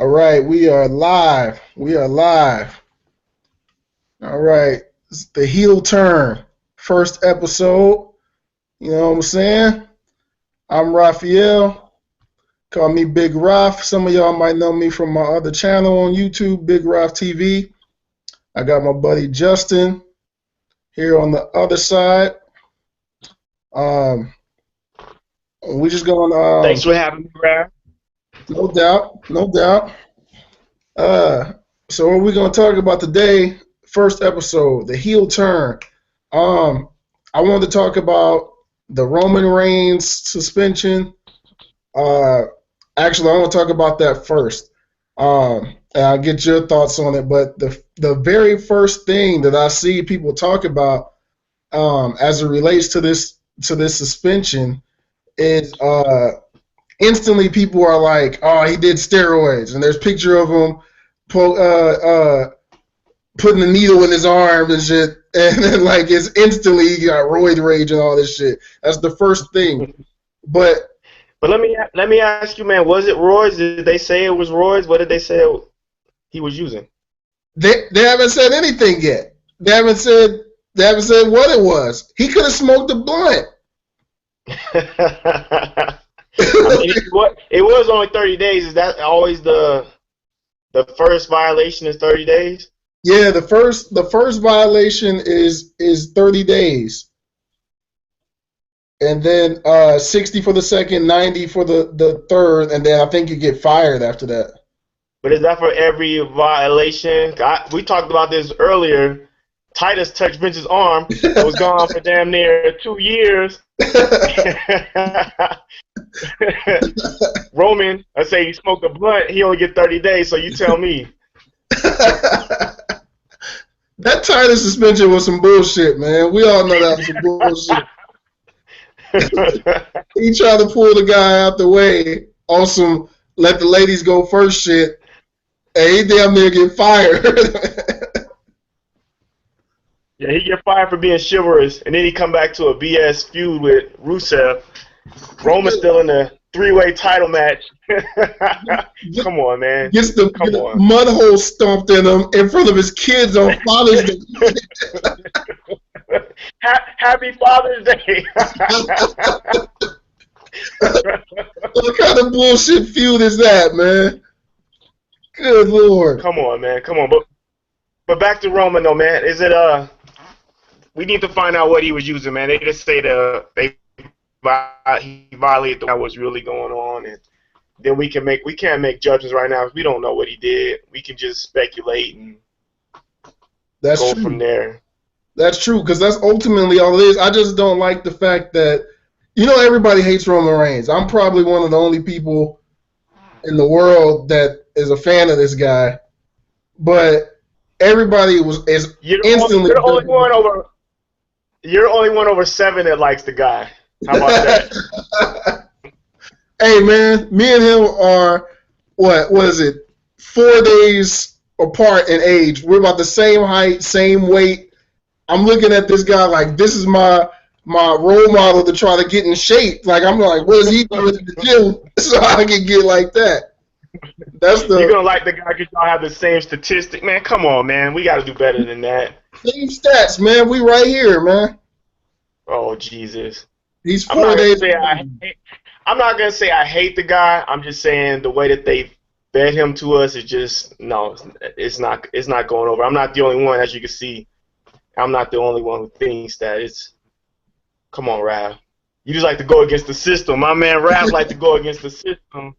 All right, we are live. We are live. All right, it's the heel turn, first episode. You know what I'm saying? I'm Raphael. Call me Big Raf. Some of y'all might know me from my other channel on YouTube, Big Raf TV. I got my buddy Justin here on the other side. We just going. Thanks for having me, Raf. No doubt, no doubt. So what we're gonna talk about today? First episode, the heel turn. I wanted to talk about the Roman Reigns suspension. Actually, I want to talk about that first. And I'll get your thoughts on it. But the very first thing that I see people talk about as it relates to this suspension is instantly people are like, oh, he did steroids, and there's a picture of him putting the needle in his arm and shit, and then like it's instantly he got roid rage and all this shit. That's the first thing. But let me ask you, man, was it roids? Did they say it was roids? What did they say he was using? They haven't said anything yet. They haven't said what it was. He could have smoked a blunt. I mean, it was only 30 days. Is that always the first violation is 30 days? Yeah, the first violation is 30 days. And then 60 for the second, 90 for the third, and then I think you get fired after that. But is that for every violation? We talked about this earlier. Titus touched Vince's arm. It was gone for damn near 2 years. Roman, I say he smoked a blunt, he only get 30 days, so you tell me. That Titus suspension was some bullshit, man. We all know that was some bullshit. He tried to pull the guy out the way on some let the ladies go first shit, and he damn near get fired. Yeah, he get fired for being chivalrous, and then he come back to a BS feud with Rusev. Roman's still in the three-way title match. Come on, man. Gets the mud hole stomped in him in front of his kids on Father's Day. Happy Father's Day. What kind of bullshit feud is that, man? Good Lord. Come on, man. Come on. But back to Roman, though, man. Is it we need to find out what he was using, man. They just say he violated what's really going on, and then we can't make judgments right now because we don't know what he did. We can just speculate and go from there. That's true, because that's ultimately all it is. I just don't like the fact that, everybody hates Roman Reigns. I'm probably one of the only people in the world that is a fan of this guy, but everybody is instantly. You're the only one over 7 that likes the guy. How about that? Hey, man, me and him are, what is it, 4 days apart in age. We're about the same height, same weight. I'm looking at this guy like this is my role model to try to get in shape. Like, I'm like, what is he doing in the gym so I can get like that? You're going to like the guy because y'all have the same statistic. Man, come on, man. We got to do better than that. Same stats, man. We right here, man. Oh, Jesus. He's 4 days. I'm not going to say I hate the guy. I'm just saying the way that they fed him to us is just, no, it's not going over. I'm not the only one, as you can see. I'm not the only one who thinks that. Come on, Raph. You just like to go against the system. My man Raph like to go against the system.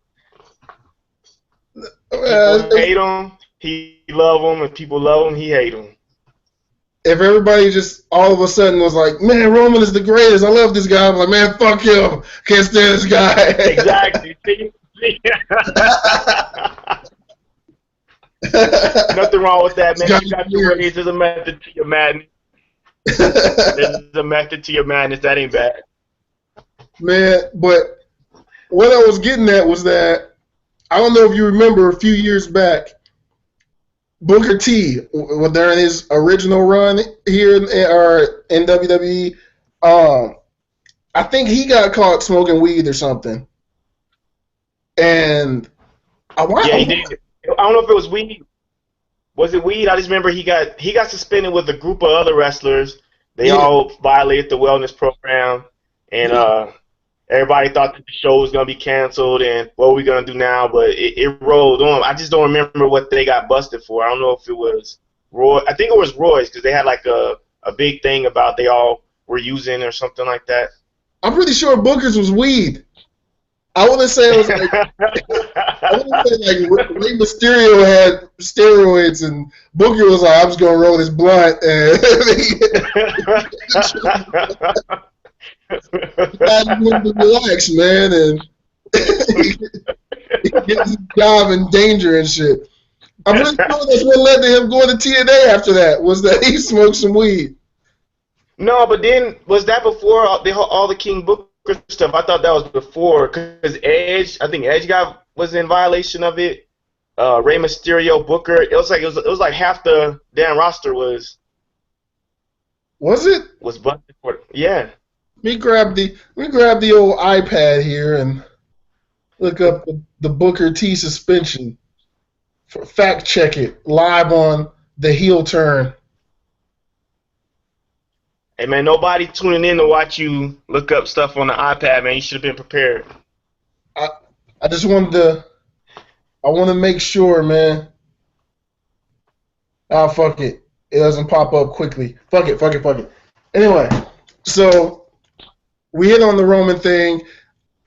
People hate him. He love him. If people love him, he hate him. If everybody just all of a sudden was like, man, Roman is the greatest. I love this guy. I'm like, man, fuck him. Can't stand this guy. Exactly. Nothing wrong with that, man. You got your ways. There's a method to your madness. There's a method to your madness. That ain't bad. Man, but what I was getting at was that, I don't know if you remember a few years back, Booker T, during his original run here in WWE, I think he got caught smoking weed or something. And he did. don't know if it was weed. Was it weed? I just remember he got suspended with a group of other wrestlers. They Yeah. all violated the wellness program, and everybody thought that the show was gonna be canceled. And what are we gonna do now? But it rolled on. I just don't remember what they got busted for. I don't know if it was Roy. I think it was Roy's because they had like a big thing about they all were using or something like that. I'm pretty sure Booker's was weed. I want to say it was like I want to say like Rey Mysterio had steroids and Booker was like, I'm just gonna roll this blunt and I wanted to relax, man, and he gets his job in danger and shit. I'm really sure that's what led to him going to TNA after that was that he smoked some weed. No, but then was that before all the King Booker stuff? I thought that was before because Edge. I think Edge was in violation of it. Rey Mysterio, Booker. It was like half the damn roster was it? busted for it. Yeah. Let me grab the old iPad here and look up the Booker T suspension. Fact check it live on the heel turn. Hey man, nobody tuning in to watch you look up stuff on the iPad, man. You should have been prepared. I just wanted to. I want to make sure, man. Ah, fuck it. It doesn't pop up quickly. Fuck it. Anyway, so we hit on the Roman thing.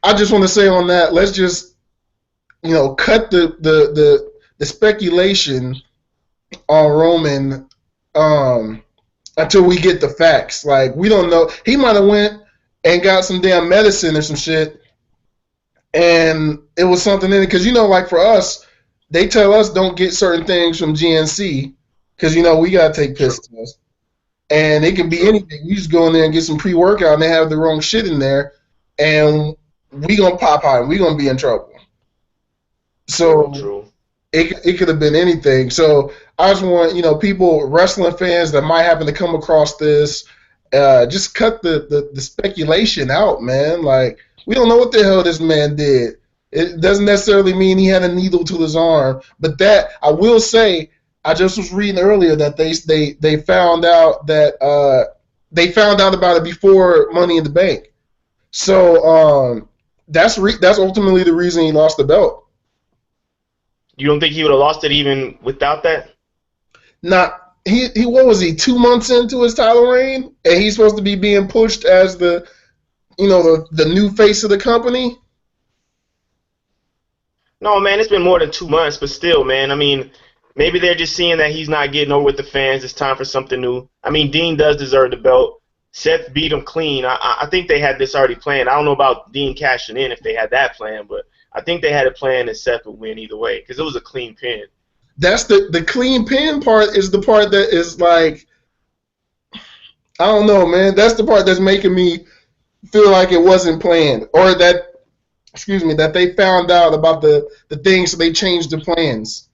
I just want to say on that, let's just, cut the speculation on Roman until we get the facts. Like, we don't know. He might have went and got some damn medicine or some shit, and it was something in it. Because, like for us, they tell us don't get certain things from GNC because, we got to take piss tests. And it can be anything. You just go in there and get some pre-workout, and they have the wrong shit in there, and we going to pop high, and we going to be in trouble. So True. It could have been anything. So I just want, people, wrestling fans that might happen to come across this, just cut the speculation out, man. Like, we don't know what the hell this man did. It doesn't necessarily mean he had a needle to his arm. But that, I will say, I just was reading earlier that they found out that they found out about it before Money in the Bank. So that's ultimately the reason he lost the belt. You don't think he would have lost it even without that? He what was he 2 months into his title reign, and he's supposed to be being pushed as the new face of the company. No, man, it's been more than 2 months, but still, man. I mean, maybe they're just seeing that he's not getting over with the fans. It's time for something new. I mean, Dean does deserve the belt. Seth beat him clean. I think they had this already planned. I don't know about Dean cashing in if they had that plan, but I think they had it planned that Seth would win either way because it was a clean pin. That's the clean pin part is the part that is like, I don't know, man. That's the part that's making me feel like it wasn't planned, or that they found out about the things, so they changed the plans.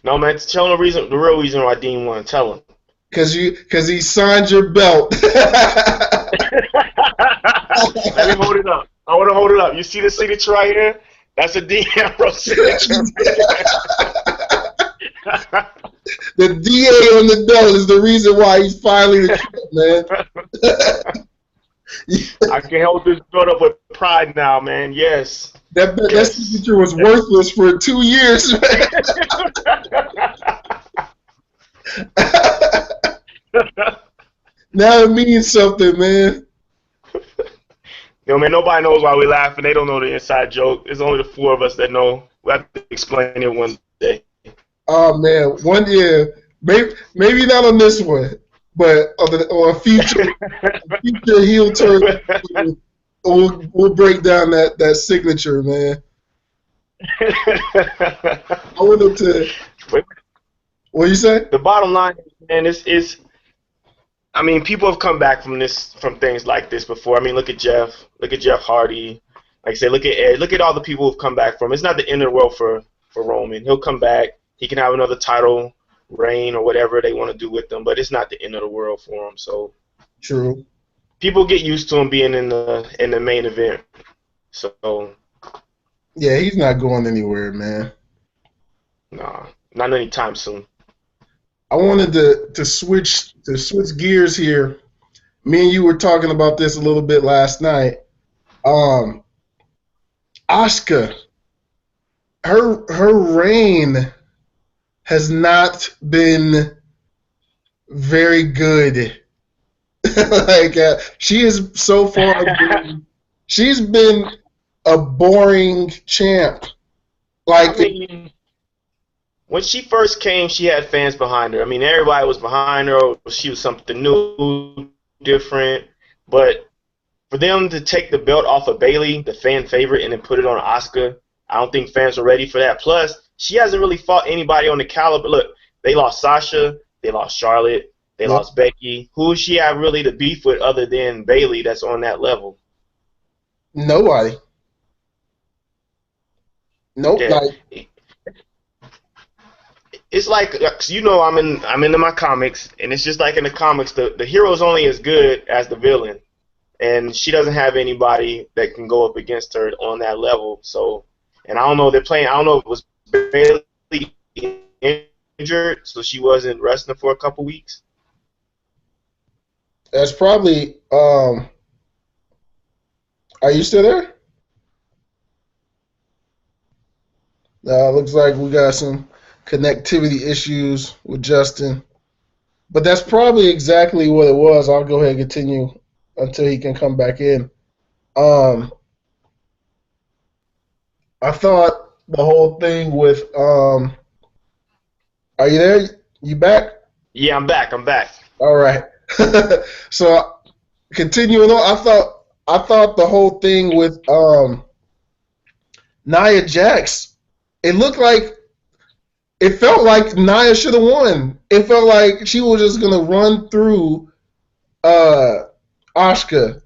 No, man, tell him the real reason why Dean won. Tell him. Because he signed your belt. Let me hold it up. I want to hold it up. You see the signature right here? That's a Dean Ambrose signature. The DA on the belt is the reason why he's finally the champ, man. I can hold this belt up with pride now, man. Yes. That signature was worthless for 2 years, man. Now it means something, man. Man, nobody knows why we laugh, and they don't know the inside joke. It's only the four of us that know. We have to explain it one day. Oh man, one year, maybe not on this one, but on a future heel turn, we'll break down that signature, man. I wanted to. What you say? The bottom line, man, is I mean, people have come back from things like this before. I mean, look at Jeff Hardy. Like I said, look at Ed. Look at all the people who've come back from. It's not the end of the world for Roman. He'll come back. He can have another title reign or whatever they want to do with him, but it's not the end of the world for him. So true. People get used to him being in the main event. So Yeah, he's not going anywhere, man. Nah, not anytime soon. I wanted to switch gears here. Me and you were talking about this a little bit last night. Um, Asuka, her reign has not been very good. Like she is so far been, she's been a boring champ. I Like mean, when she first came, she had fans behind her. I mean, everybody was behind her. She was something new, different. But for them to take the belt off of Bayley, the fan favorite, and then put it on Asuka, I don't think fans are ready for that. Plus, she hasn't really fought anybody on the caliber. Look, they lost Sasha, they lost Charlotte, they yep, lost Becky. Who does she have really to beef with other than Bayley that's on that level? nobody. Nope. Yeah, Like it's like I'm into my comics, and it's just like in the comics, the hero's only as good as the villain, and she doesn't have anybody that can go up against her on that level. So, and I don't know they're playing. I don't know if it was Bayley injured, so she wasn't wrestling for a couple weeks. that's probably. Are you still there? Looks like we got some connectivity issues with Justin, but that's probably exactly what it was. I'll go ahead and continue until he can come back in. Um, I thought the whole thing with are you there? You back? Yeah, I'm back. I'm back. All right. So continuing on, I thought the whole thing with Nia Jax, it looked like it felt like Nia should have won. It felt like she was just gonna run through uh Asuka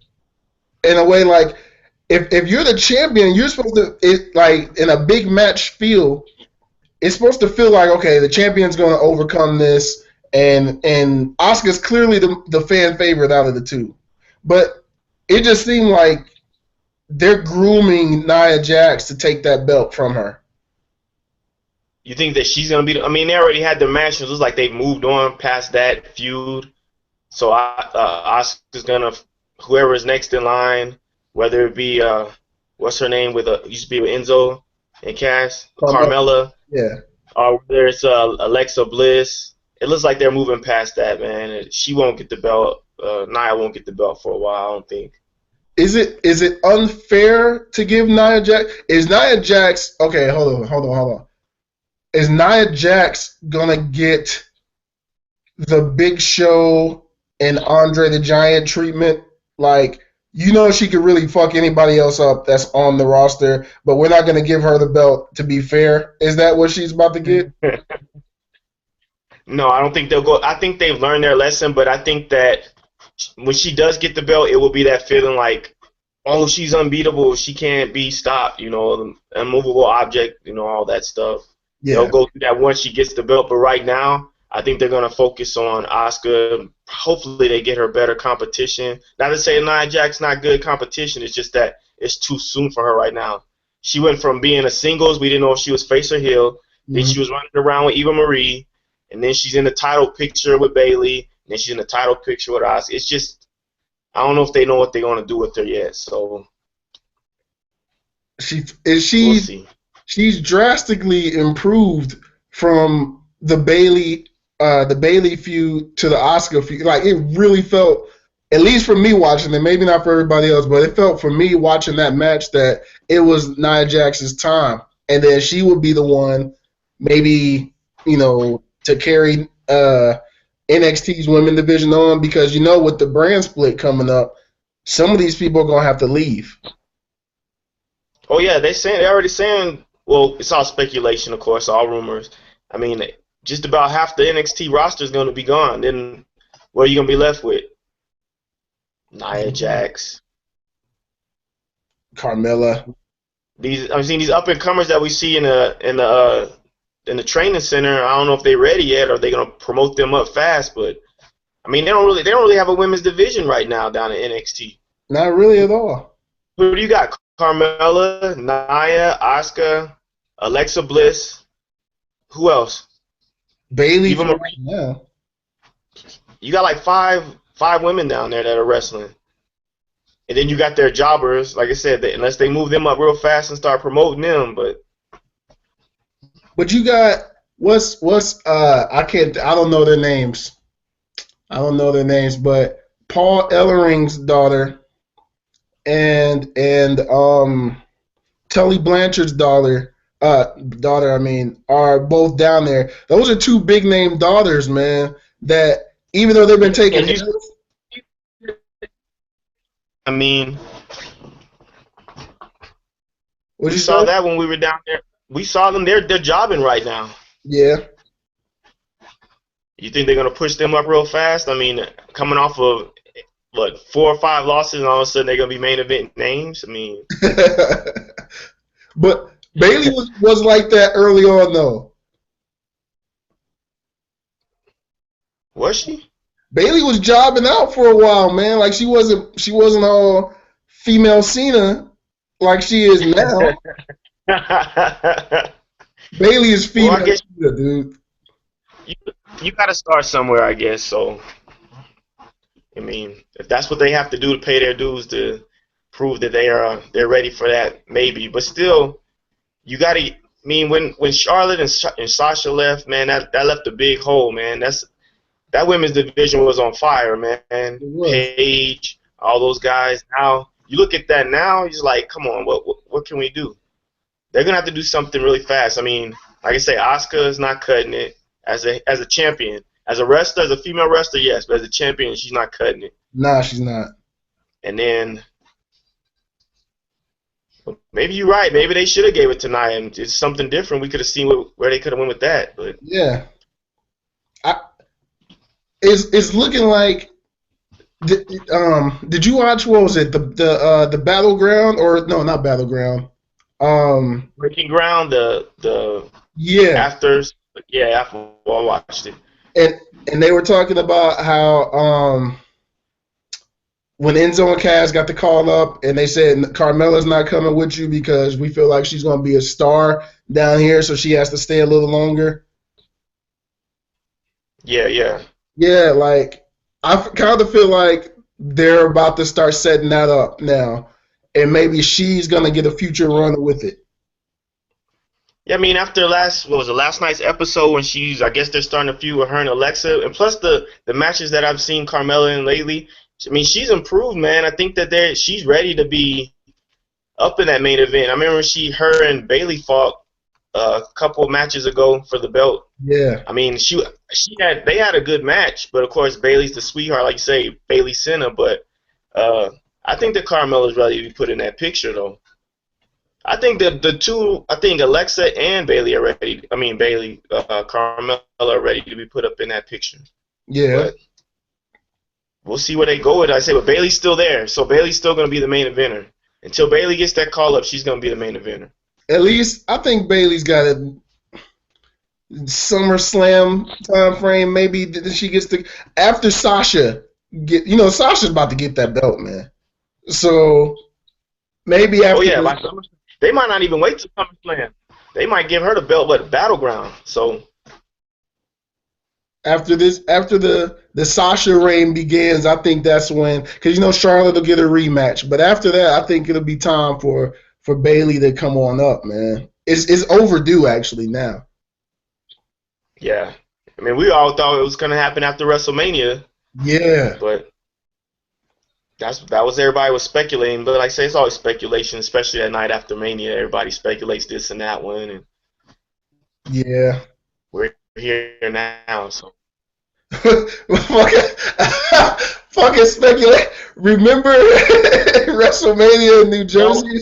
in a way like if you're the champion, you're supposed to it like in a big match feel. It's supposed to feel like okay, the champion's gonna overcome this, and Asuka's clearly the fan favorite out of the two, but it just seemed like they're grooming Nia Jax to take that belt from her. You think that she's gonna be? I mean, they already had the match. It looks like they've moved on past that feud. So Asuka's gonna whoever is next in line, whether it be what's her name with used to be with Enzo and Cass, Carmella, Carmella, yeah. or whether it's Alexa Bliss. It looks like they're moving past that, man. She won't get the belt. Nia won't get the belt for a while, I don't think. Is it unfair to give Nia Jax? Is Nia Jax okay? Hold on. Is Nia Jax gonna get the Big Show and Andre the Giant treatment? Like she could really fuck anybody else up that's on the roster, but we're not gonna give her the belt to be fair. Is that what she's about to get? No, I don't think they'll go. I think they've learned their lesson, but I think that when she does get the belt, it will be that feeling like, oh, she's unbeatable. She can't be stopped. Immovable object. All that stuff. They'll Yeah. go through that once she gets the belt. But right now, I think they're gonna focus on Asuka. Hopefully, they get her better competition. Not to say Nia Jax not good competition. It's just that it's too soon for her right now. She went from being a singles, we didn't know if she was face or heel. Then Mhm. she was running around with Eva Marie, and then she's in the title picture with Bayley. And then she's in the title picture with Asuka. It's just I don't know if they know what they're gonna do with her yet. So She is we'll she see. she's drastically improved from the Bailey feud to the Oscar feud. Like it really felt, at least for me watching it, maybe not for everybody else, but it felt for me watching that match that it was Nia Jax's time, and then she would be the one, maybe to carry NXT's women division on because with the brand split coming up, some of these people are gonna have to leave. Oh yeah, they're already saying. Well, it's all speculation, of course, all rumors. I mean, just about half the NXT roster is going to be gone. Then what are you going to be left with? Nia Jax. Carmella. I'm seeing these up and comers that we see in the training center. I don't know if they're ready yet or they're going to promote them up fast. But I mean, they don't really have a women's division right now down at NXT. Not really at all. Who do you got? Carmella, Nia, Asuka, Alexa Bliss. Who else? Bailey Eva for Marie. right now. You got like five women down there that are wrestling. And then you got their jobbers, like I said, unless they move them up real fast and start promoting them. But you got what's I don't know their names. I don't know their names, but Paul Ellering's daughter and Tully Blanchard's daughter I mean, are both down there. Those are two big name daughters, man, that even though they've been taking hits, I mean, we saw that when we were down there. We saw them. They're jobbing right now. Yeah. You think they're gonna push them up real fast? I mean, coming off of what 4 or 5 losses, and all of a sudden they're gonna be main event names. I mean, but Bailey was like that early on though. Was she? Bailey was jobbing out for a while, man. Like she wasn't all female Cena like she is now. Bailey is female, well, I guess, Cena, dude. You got to start somewhere, I guess. So, I mean, if that's what they have to do to pay their dues to prove that they're ready for that, maybe. But still, you got to. I mean, when Charlotte and Sasha left, man, that left a big hole, man. That women's division was on fire, man. Paige, all those guys. Now you look at that now, you're just like, come on, what can we do? They're gonna have to do something really fast. I mean, like I say, Asuka is not cutting it as a champion. As a wrestler, as a female wrestler, yes, but as a champion, she's not cutting it. Nah, she's not. And then maybe you're right. Maybe they should have gave it to Nia and it's something different. We could have seen where they could have went with that. But yeah, it's looking like. Did you watch, what was it, the Battleground, or no, not Battleground? Breaking Ground, the afters. Yeah, after I watched it. And they were talking about how when Enzo and Cass got the call up and they said Carmella's not coming with you because we feel like she's going to be a star down here, so she has to stay a little longer. Yeah. Yeah, like I kind of feel like they're about to start setting that up now, and maybe she's going to get a future run with it. Yeah, I mean, after last night's episode when I guess they're starting to feud with her and Alexa, and plus the matches that I've seen Carmella in lately, I mean, she's improved, man. I think that she's ready to be up in that main event. I remember her and Bailey fought a couple of matches ago for the belt. Yeah. I mean, they had a good match, but of course Bailey's the sweetheart, like you say, Bailey Cena. But I think that Carmella's ready to be put in that picture, though. I think that Alexa and Bailey are ready. I mean, Carmella are ready to be put up in that picture. Yeah. But we'll see where they go with it. I say, but Bailey's still there, so Bailey's still going to be the main eventer. Until Bailey gets that call up, she's going to be the main eventer. At least I think Bailey's got a SummerSlam time frame. Maybe she gets to after Sasha Sasha's about to get that belt, man. So maybe after. Oh yeah, they might not even wait till SummerSlam. They might give her the belt, but Battleground. So after the Sasha reign begins, I think that's when, because Charlotte will get a rematch. But after that, I think it'll be time for Bailey to come on up, man. It's overdue actually now. Yeah, I mean, we all thought it was gonna happen after WrestleMania. Yeah, but that was everybody was speculating. But like I say, it's always speculation, especially that night after Mania. Everybody speculates this and that one, and yeah, we're here now, so. fucking speculate. Remember WrestleMania in New Jersey?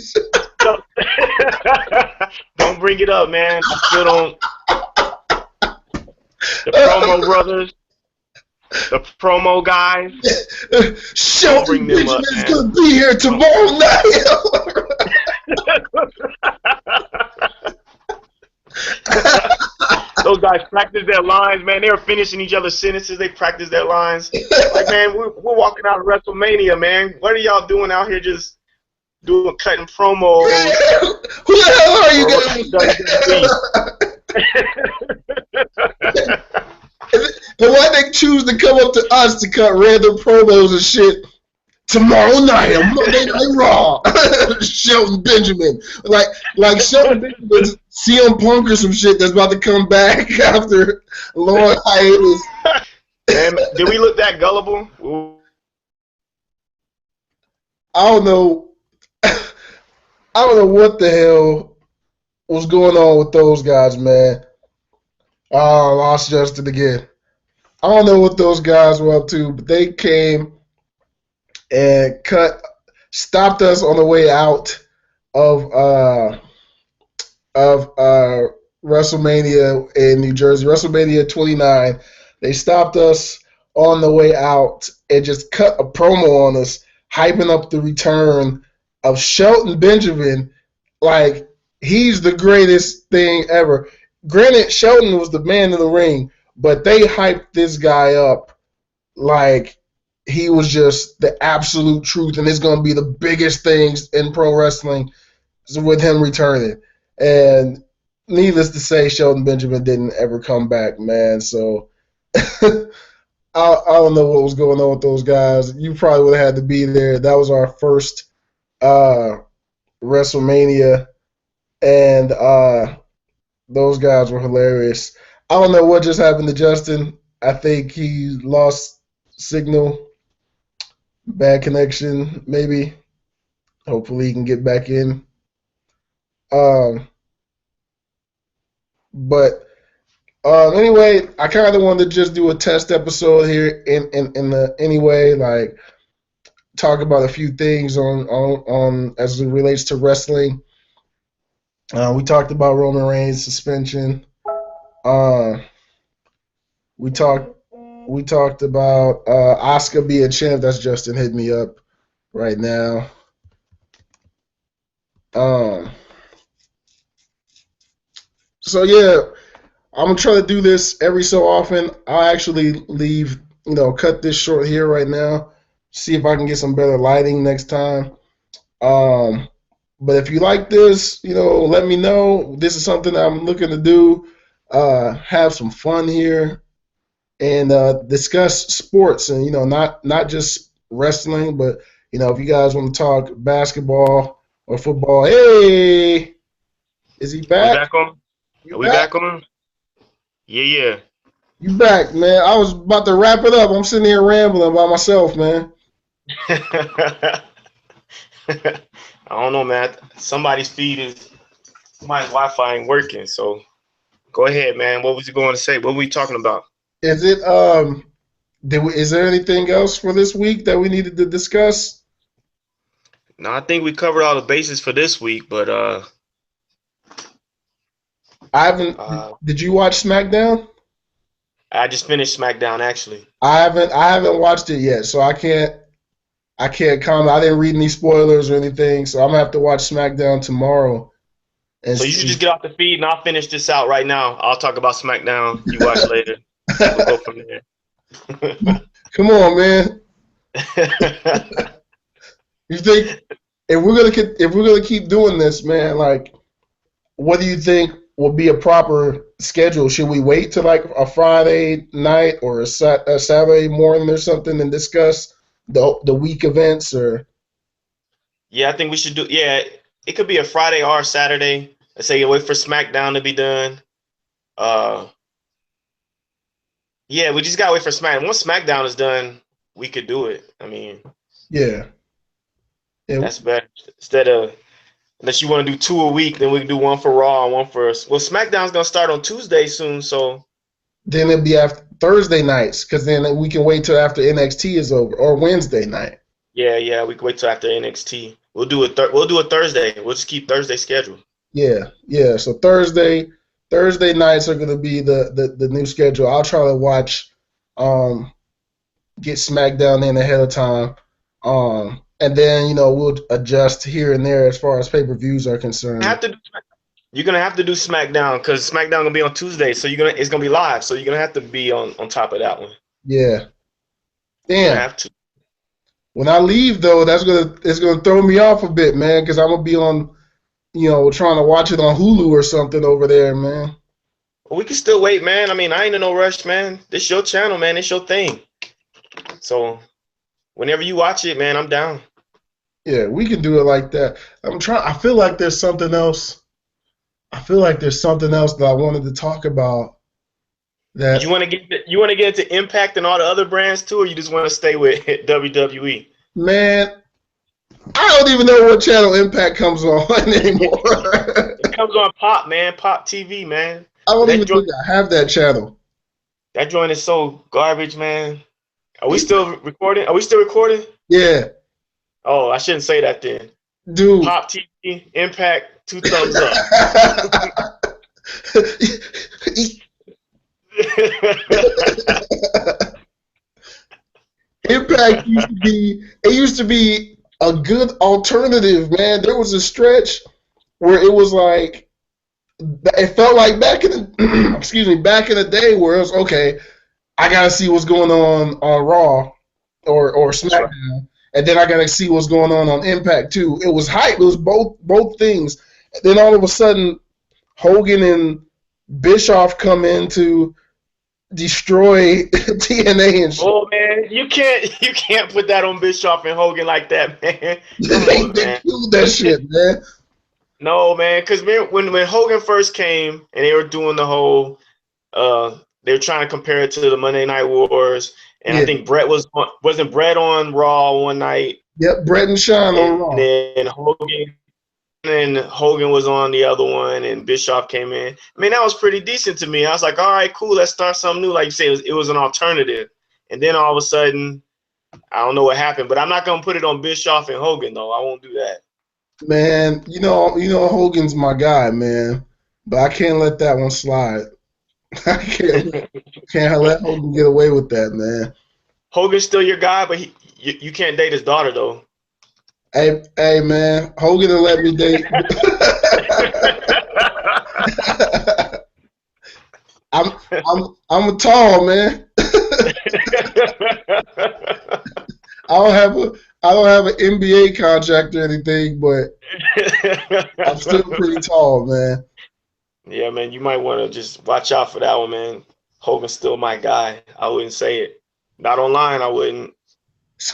Don't bring it up, man. I still don't. The promo brothers, the promo guys. Shelton Benjamin's gonna be here tomorrow night. Those guys practice their lines, man. They were finishing each other's sentences. They practice their lines. Like, man, we're walking out of WrestleMania, man. What are y'all doing out here just doing cutting promos. Who the hell are you guys? And why they choose to come up to us to cut random promos and shit? Tomorrow night on Monday Night Raw, Shelton Benjamin, like Shelton Benjamin's CM Punk or some shit that's about to come back after a long hiatus. And did we look that gullible? I don't know. I don't know what the hell was going on with those guys, man. Oh, I lost Justin again. I don't know what those guys were up to, but they came and stopped us on the way out of WrestleMania in New Jersey, WrestleMania 29. They stopped us on the way out and just cut a promo on us, hyping up the return of Shelton Benjamin like he's the greatest thing ever. Granted, Shelton was the man in the ring, but they hyped this guy up like he was just the absolute truth, and it's going to be the biggest things in pro wrestling with him returning. And needless to say, Shelton Benjamin didn't ever come back, man. So I don't know what was going on with those guys. You probably would have had to be there. That was our first WrestleMania, and those guys were hilarious. I don't know what just happened to Justin. I think he lost signal, bad connection, maybe. Hopefully he can get back in. But anyway, I kind of wanted to just do a test episode here in the anyway, like talk about a few things on as it relates to wrestling. We talked about Roman Reigns suspension. We talked about Asuka being champ. That's Justin hitting me up right now. So yeah, I'm gonna try to do this every so often. I'll actually cut this short here right now. See if I can get some better lighting next time. But if you like this, let me know. This is something I'm looking to do. Have some fun here and discuss sports, and not just wrestling, but if you guys want to talk basketball or football. Hey, is he back? We back on? Are we back on? Yeah. You back, man? I was about to wrap it up. I'm sitting here rambling by myself, man. I don't know, man. Somebody's Wi-Fi ain't working. So go ahead, man. What was you going to say? What were we talking about? Is it is there anything else for this week that we needed to discuss? No, I think we covered all the bases for this week, but I haven't. Did you watch SmackDown? I just finished SmackDown actually. I haven't watched it yet, so I can't comment. I didn't read any spoilers or anything, so I'm gonna have to watch SmackDown tomorrow. So you should just get off the feed, and I'll finish this out right now. I'll talk about SmackDown. You watch later. We'll go from there. Come on, man. You think if we're gonna keep doing this, man? Like, what do you think will be a proper schedule? Should we wait till like a Friday night or a Saturday morning or something and discuss the week events? Or yeah, I think we should do. Yeah, it could be a Friday or a Saturday. Let's say you wait for SmackDown to be done. Yeah, we just gotta wait for SmackDown. Once SmackDown is done, we could do it. I mean, yeah. That's better. Instead of, unless you want to do 2 a week, then we can do one for Raw and one for us. Well, SmackDown's gonna start on Tuesday soon, so then it'll be after Thursday nights, because then we can wait till after NXT is over, or Wednesday night. Yeah, we can wait till after NXT. We'll do a Thursday. We'll just keep Thursday scheduled. Yeah. So Thursday nights are gonna be the new schedule. I'll try to watch, get SmackDown in ahead of time, and then we'll adjust here and there as far as pay-per-views are concerned. You're gonna have to do SmackDown because SmackDown gonna be on Tuesday, so it's gonna be live. So you're gonna have to be on top of that one. Yeah. Damn. You have to. When I leave though, it's gonna throw me off a bit, man, because I'm gonna be on, trying to watch it on Hulu or something over there, man. We can still wait, man. I mean, I ain't in no rush, man. This your channel, man. It's your thing. So whenever you watch it, man, I'm down. Yeah, we can do it like that. I feel like there's something else. I feel like there's something else that I wanted to talk about. You That want to get into Impact and all the other brands too, or you just want to stay with WWE? Man, I don't even know what channel Impact comes on anymore. It comes on Pop, man. Pop TV, man. I don't That even joint, think I have that channel. that joint is so garbage, man. Are we still recording? Are we still recording? Yeah, Oh, I shouldn't say that then. dude. Pop TV, Impact, 2 thumbs up. Impact used to be a good alternative, man. There was a stretch where it was like it felt like back in the back in the day where it was okay, I gotta see what's going on Raw or That's right. SmackDown, and then I gotta see what's going on Impact too. It was hype. It was both things. And then all of a sudden, Hogan and Bischoff come in to destroy TNA and shit. Oh man, you can't put that on Bischoff and Hogan like that, man. Come they, on, they man. killed that shit, man. No, man, because when Hogan first came and they were doing the whole, they were trying to compare it to the Monday Night Wars, and I Yeah. think wasn't Brett on Raw one night, Yep, Brett and Sean on and Raw. then Hogan was on the other one, and Bischoff came in. I mean, that was pretty decent to me. I was like, all right, cool, let's start something new. Like you say, it was an alternative, and then all of a sudden, I don't know what happened, but I'm not gonna put it on Bischoff and Hogan though. I won't do that. Man, Hogan's my guy, man. But I can't let that one slide. I can't let Hogan get away with that, man. Hogan's still your guy, but you can't date his daughter though. Hey, man, Hogan will let me date. I'm a tall man. I don't have an NBA contract or anything, but I'm still pretty tall, man. Yeah, man, you might want to just watch out for that one, man. Hogan's still my guy. I wouldn't say it. Not online, I wouldn't.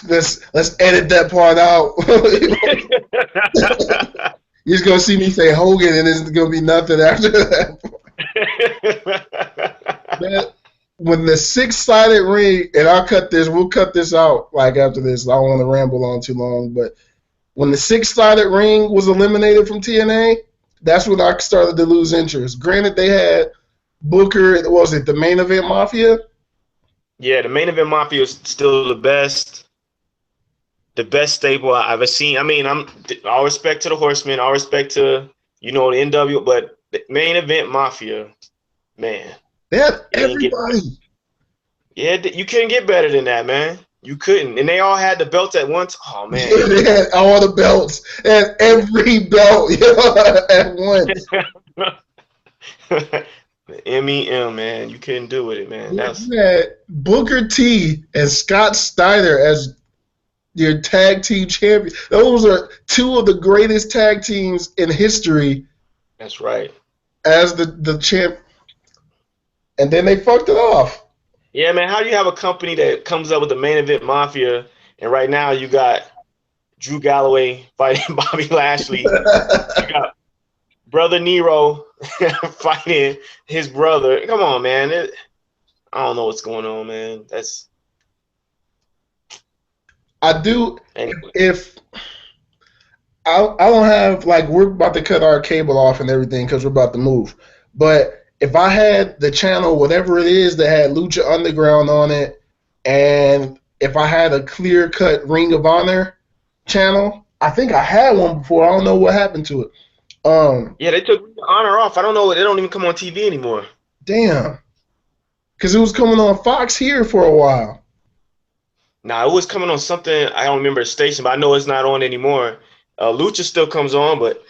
Let's edit that part out. You're just gonna see me say Hogan, and it's gonna be nothing after that. Man, when the 6-sided ring, and we'll cut this out like after this. I don't want to ramble on too long, but when the 6-sided ring was eliminated from TNA, that's when I started to lose interest. Granted, they had Booker. What was it, the Main Event Mafia? Yeah, the Main Event Mafia is still the best stable I've ever seen. I mean, all respect to the Horsemen, all respect to the NW, but the Main Event Mafia, man, They had it ain't get better. everybody. Yeah, you couldn't get better than that, man. You couldn't, and they all had the belts at once. Oh man, Yeah, they had all the belts. They had every belt at once. The MEM, man, you couldn't do with it, man. You had Booker T and Scott Steiner as your tag team champion. Those are two of the greatest tag teams in history That's right. as the champ. And then they fucked it off. Yeah, man. How do you have a company that comes up with the Main Event Mafia, and right now you got Drew Galloway fighting Bobby Lashley, you got Brother Nero fighting his brother? Come on, man. I don't know what's going on, man. I do. Anyway. If I don't have, like, we're about to cut our cable off and everything because we're about to move. But if I had the channel, whatever it is, that had Lucha Underground on it, and if I had a clear-cut Ring of Honor channel, I think I had one before. I don't know what happened to it. Yeah, they took Honor off. I don't know. They don't even come on TV anymore. Damn. Because it was coming on Fox here for a while. Nah, it was coming on something. I don't remember the station, but I know it's not on anymore. Lucha still comes on, but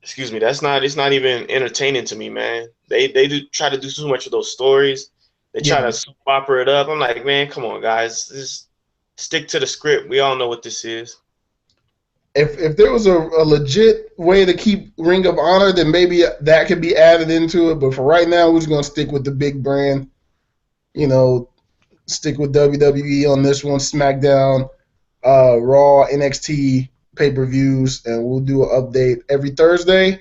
excuse me, it's not even entertaining to me, man. They do try to do so much of those stories. They try to soap opera it up. I'm like, man, come on, guys. stick to the script. We all know what this is. If there was a legit way to keep Ring of Honor, then maybe that could be added into it. But for right now, we're just gonna stick with the big brand. You know, stick with WWE on this one, SmackDown, Raw, NXT pay-per-views, and we'll do an update every Thursday.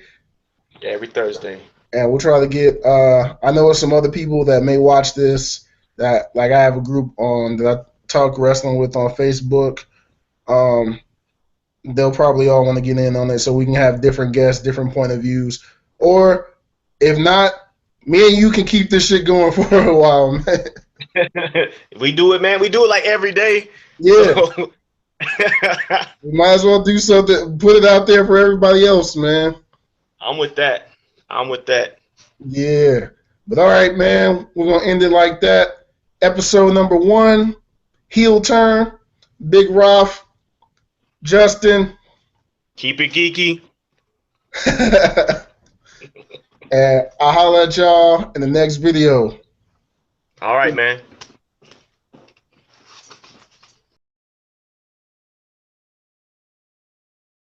Yeah, every Thursday. And we'll try to get. I know some other people that may watch this. That like I have a group on that I talk wrestling with on Facebook. They'll probably all want to get in on it, so we can have different guests, different point of views. Or if not, me and you can keep this shit going for a while, man. We do it, man. We do it like every day. Yeah. So. We might as well do something, put it out there for everybody else, man. I'm with that. Yeah. But all right, man. We're going to end it like that. Episode number 1, heel turn. Big Ralph, Justin. Keep it geeky. And I'll holler at y'all in the next video. All right, man.